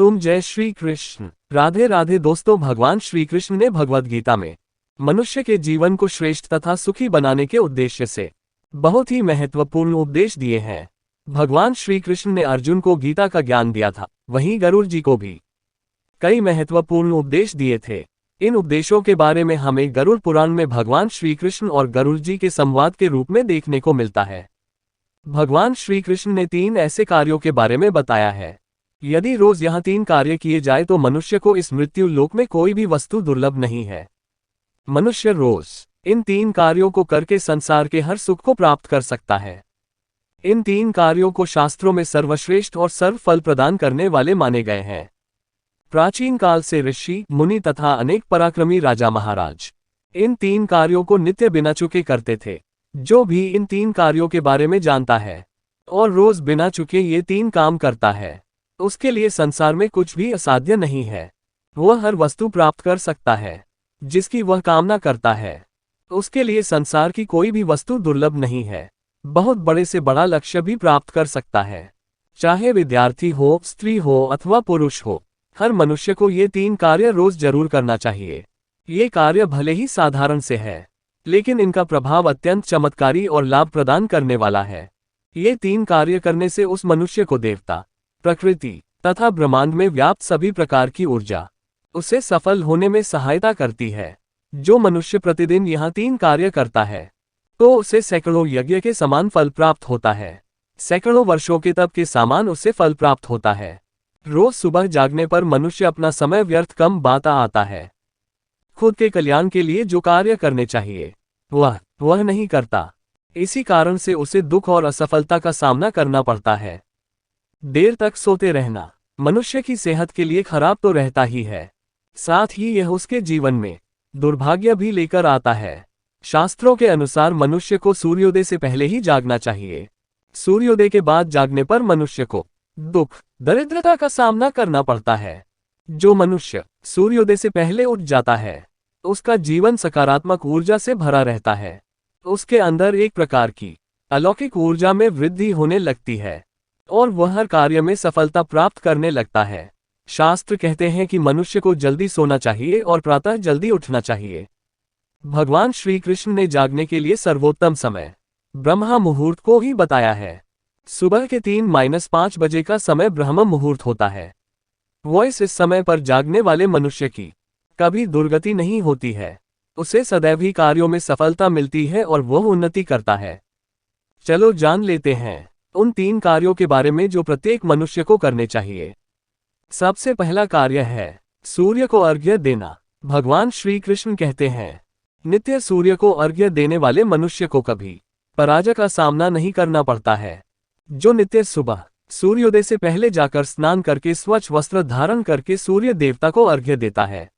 तुम जय श्री कृष्ण। राधे राधे दोस्तों, भगवान श्री कृष्ण ने भगवद गीता में मनुष्य के जीवन को श्रेष्ठ तथा सुखी बनाने के उद्देश्य से बहुत ही महत्वपूर्ण उपदेश दिए हैं। भगवान श्री कृष्ण ने अर्जुन को गीता का ज्ञान दिया था, वहीं गरुड़ जी को भी कई महत्वपूर्ण उपदेश दिए थे। इन उपदेशों के बारे में हमें गरुड़ पुराण में भगवान श्री कृष्ण और गरुड़ जी के संवाद के रूप में देखने को मिलता है। भगवान श्री कृष्ण ने 3 ऐसे कार्यों के बारे में बताया है। यदि रोज यह 3 कार्य किए जाए तो मनुष्य को इस मृत्यु लोक में कोई भी वस्तु दुर्लभ नहीं है। मनुष्य रोज इन 3 कार्यों को करके संसार के हर सुख को प्राप्त कर सकता है। इन 3 कार्यों को शास्त्रों में सर्वश्रेष्ठ और सर्व फल प्रदान करने वाले माने गए हैं। प्राचीन काल से ऋषि मुनि तथा अनेक पराक्रमी राजा महाराज इन 3 कार्यों को नित्य बिना चुके करते थे। जो भी इन 3 कार्यों के बारे में जानता है और रोज बिना चुके ये 3 काम करता है, उसके लिए संसार में कुछ भी असाध्य नहीं है। वह हर वस्तु प्राप्त कर सकता है जिसकी वह कामना करता है। उसके लिए संसार की कोई भी वस्तु दुर्लभ नहीं है। बहुत बड़े से बड़ा लक्ष्य भी प्राप्त कर सकता है, चाहे विद्यार्थी हो, स्त्री हो अथवा पुरुष हो। हर मनुष्य को ये 3 कार्य रोज जरूर करना चाहिए। ये कार्य भले ही साधारण से है, लेकिन इनका प्रभाव अत्यंत चमत्कारी और लाभ प्रदान करने वाला है। ये 3 कार्य करने से उस मनुष्य को देवता, प्रकृति तथा ब्रह्मांड में व्याप्त सभी प्रकार की ऊर्जा उसे सफल होने में सहायता करती है। जो मनुष्य प्रतिदिन यह 3 कार्य करता है तो उसे सैकड़ों यज्ञ के समान फल प्राप्त होता है। सैकड़ों वर्षों के तप के समान उसे फल प्राप्त होता है। रोज सुबह जागने पर मनुष्य अपना समय व्यर्थ कम बाता आता है। खुद के कल्याण के लिए जो कार्य करने चाहिए वह नहीं करता। इसी कारण से उसे दुख और असफलता का सामना करना पड़ता है। देर तक सोते रहना मनुष्य की सेहत के लिए खराब तो रहता ही है, साथ ही यह उसके जीवन में दुर्भाग्य भी लेकर आता है। शास्त्रों के अनुसार मनुष्य को सूर्योदय से पहले ही जागना चाहिए। सूर्योदय के बाद जागने पर मनुष्य को दुख, दरिद्रता का सामना करना पड़ता है। जो मनुष्य सूर्योदय से पहले उठ जाता है उसका जीवन सकारात्मक ऊर्जा से भरा रहता है। उसके अंदर एक प्रकार की अलौकिक ऊर्जा में वृद्धि होने लगती है और वह हर कार्य में सफलता प्राप्त करने लगता है। शास्त्र कहते हैं कि मनुष्य को जल्दी सोना चाहिए और प्रातः जल्दी उठना चाहिए। भगवान श्री कृष्ण ने जागने के लिए सर्वोत्तम समय ब्रह्म मुहूर्त को ही बताया है। सुबह के 3-5 बजे का समय ब्रह्म मुहूर्त होता है। इस समय पर जागने वाले मनुष्य की कभी दुर्गति नहीं होती है। उसे सदैव ही कार्यों में सफलता मिलती है और वह उन्नति करता है। चलो जान लेते हैं उन 3 कार्यों के बारे में जो प्रत्येक मनुष्य को करने चाहिए। सबसे पहला कार्य है सूर्य को अर्घ्य देना। भगवान श्री कृष्ण कहते हैं, नित्य सूर्य को अर्घ्य देने वाले मनुष्य को कभी पराजय का सामना नहीं करना पड़ता है। जो नित्य सुबह सूर्योदय से पहले जाकर स्नान करके स्वच्छ वस्त्र धारण करके सूर्य देवता को अर्घ्य देता है,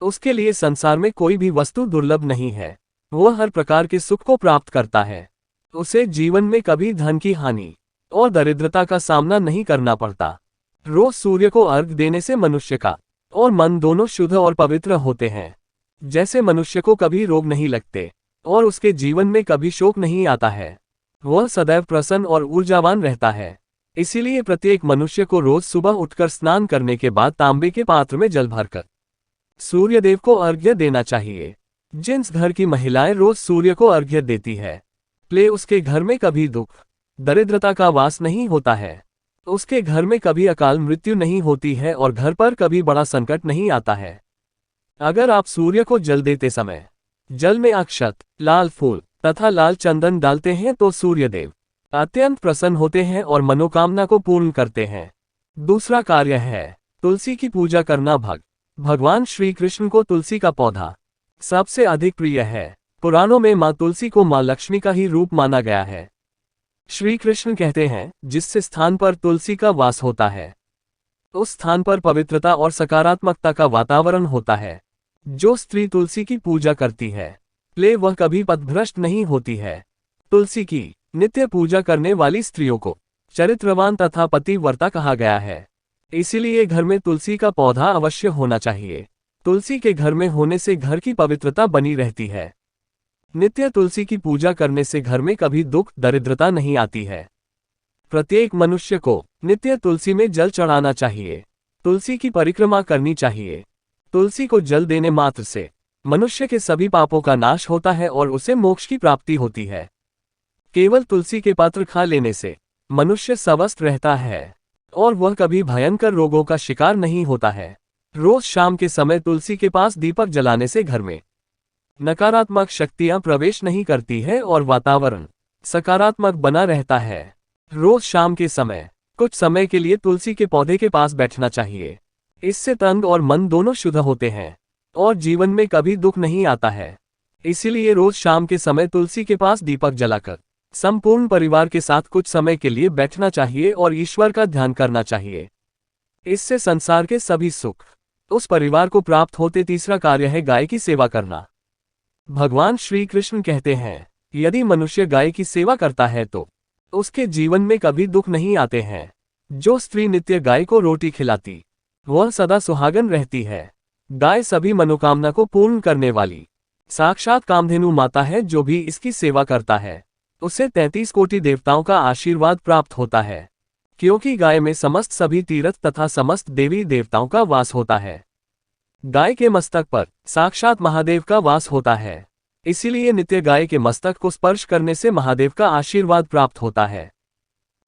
उसके लिए संसार में कोई भी वस्तु दुर्लभ नहीं है। वह हर प्रकार के सुख को प्राप्त करता है। उसे जीवन में कभी धन की हानि और दरिद्रता का सामना नहीं करना पड़ता। रोज सूर्य को अर्घ्य देने से मनुष्य का और मन दोनों शुद्ध और पवित्र होते हैं। जैसे मनुष्य को कभी रोग नहीं लगते और उसके जीवन में कभी शोक नहीं आता है। वह सदैव प्रसन्न और ऊर्जावान रहता है। इसीलिए प्रत्येक मनुष्य को रोज सुबह उठकर स्नान करने के बाद तांबे के पात्र में जल भरकर सूर्यदेव को अर्घ्य देना चाहिए। जिस घर की महिलाएं रोज सूर्य को अर्घ्य देती है उसके घर में कभी दुख, दरिद्रता का वास नहीं होता है। उसके घर में कभी अकाल मृत्यु नहीं होती है और घर पर कभी बड़ा संकट नहीं आता है। अगर आप सूर्य को जल देते समय जल में अक्षत, लाल फूल तथा लाल चंदन डालते हैं तो सूर्यदेव अत्यंत प्रसन्न होते हैं और मनोकामना को पूर्ण करते हैं। दूसरा कार्य है तुलसी की पूजा करना। भगवान श्री कृष्ण को तुलसी का पौधा सबसे अधिक प्रिय है। पुराणों में माँ तुलसी को माँ लक्ष्मी का ही रूप माना गया है। श्री कृष्ण कहते हैं, जिस स्थान पर तुलसी का वास होता है उस स्थान पर पवित्रता और सकारात्मकता का वातावरण होता है। जो स्त्री तुलसी की पूजा करती है वह कभी पथभ्रष्ट नहीं होती है। तुलसी की नित्य पूजा करने वाली स्त्रियों को चरित्रवान तथा पतिव्रता कहा गया है। इसीलिए घर में तुलसी का पौधा अवश्य होना चाहिए। तुलसी के घर में होने से घर की पवित्रता बनी रहती है। नित्य तुलसी की पूजा करने से घर में कभी दुख, दरिद्रता नहीं आती है। प्रत्येक मनुष्य को नित्य तुलसी में जल चढ़ाना चाहिए। तुलसी की परिक्रमा करनी चाहिए। तुलसी को जल देने मात्र से मनुष्य के सभी पापों का नाश होता है और उसे मोक्ष की प्राप्ति होती है। केवल तुलसी के पत्र खा लेने से मनुष्य स्वस्थ रहता है और वह कभी भयंकर रोगों का शिकार नहीं होता है। रोज शाम के समय तुलसी के पास दीपक जलाने से घर में नकारात्मक शक्तियां प्रवेश नहीं करती है और वातावरण सकारात्मक बना रहता है। रोज शाम के समय कुछ समय के लिए तुलसी के पौधे के पास बैठना चाहिए। इससे तन और मन दोनों शुद्ध होते हैं और जीवन में कभी दुख नहीं आता है। इसीलिए रोज शाम के समय तुलसी के पास दीपक जलाकर संपूर्ण परिवार के साथ कुछ समय के लिए बैठना चाहिए और ईश्वर का ध्यान करना चाहिए। इससे संसार के सभी सुख उस परिवार को प्राप्त होते। तीसरा कार्य है गाय की सेवा करना। भगवान श्री कृष्ण कहते हैं, यदि मनुष्य गाय की सेवा करता है तो उसके जीवन में कभी दुख नहीं आते हैं। जो स्त्री नित्य गाय को रोटी खिलाती वह सदा सुहागन रहती है। गाय सभी मनोकामना को पूर्ण करने वाली साक्षात कामधेनु माता है। जो भी इसकी सेवा करता है उसे 33 कोटि देवताओं का आशीर्वाद प्राप्त होता है, क्योंकि गाय में समस्त सभी तीर्थ तथा समस्त देवी देवताओं का वास होता है। गाय के मस्तक पर साक्षात महादेव का वास होता है, इसीलिए नित्य गाय के मस्तक को स्पर्श करने से महादेव का आशीर्वाद प्राप्त होता है।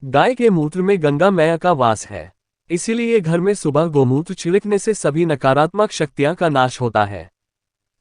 गाय के मूत्र में गंगा मैया का वास है, इसीलिए घर में सुबह गोमूत्र छिड़कने से सभी नकारात्मक शक्तियां का नाश होता है।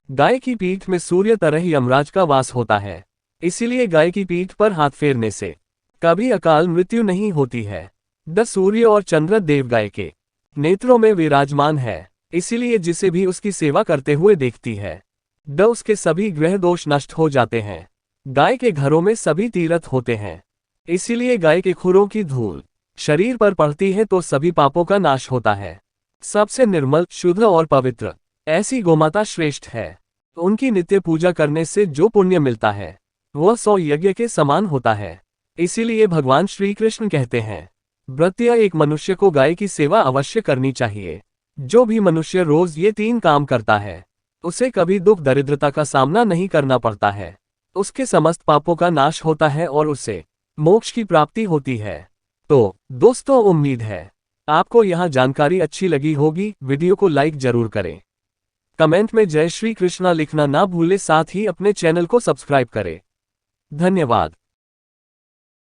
गाय की पीठ में सूर्य तरह यमराज का वास होता है, इसीलिए गाय की पीठ पर हाथ फेरने से कभी अकाल मृत्यु नहीं होती है। सूर्य और चंद्र देव गाय के नेत्रों में विराजमान है, इसीलिए जिसे भी उसकी सेवा करते हुए देखती है उसके सभी ग्रह दोष नष्ट हो जाते हैं। गाय के घरों में सभी तीर्थ होते हैं, इसीलिए गाय के खुरों की धूल शरीर पर पड़ती है तो सभी पापों का नाश होता है। सबसे निर्मल, शुद्ध और पवित्र ऐसी गोमाता श्रेष्ठ है। उनकी नित्य पूजा करने से जो पुण्य मिलता है वह 100 यज्ञ के समान होता है। इसीलिए भगवान श्री कृष्ण कहते हैं, प्रत्येक एक मनुष्य को गाय की सेवा अवश्य करनी चाहिए। जो भी मनुष्य रोज ये 3 काम करता है उसे कभी दुख दरिद्रता का सामना नहीं करना पड़ता है। उसके समस्त पापों का नाश होता है और उसे मोक्ष की प्राप्ति होती है। तो दोस्तों, उम्मीद है आपको यह जानकारी अच्छी लगी होगी। वीडियो को लाइक जरूर करें, कमेंट में जय श्री कृष्णा लिखना ना भूलें, साथ ही अपने चैनल को सब्सक्राइब करें। धन्यवाद।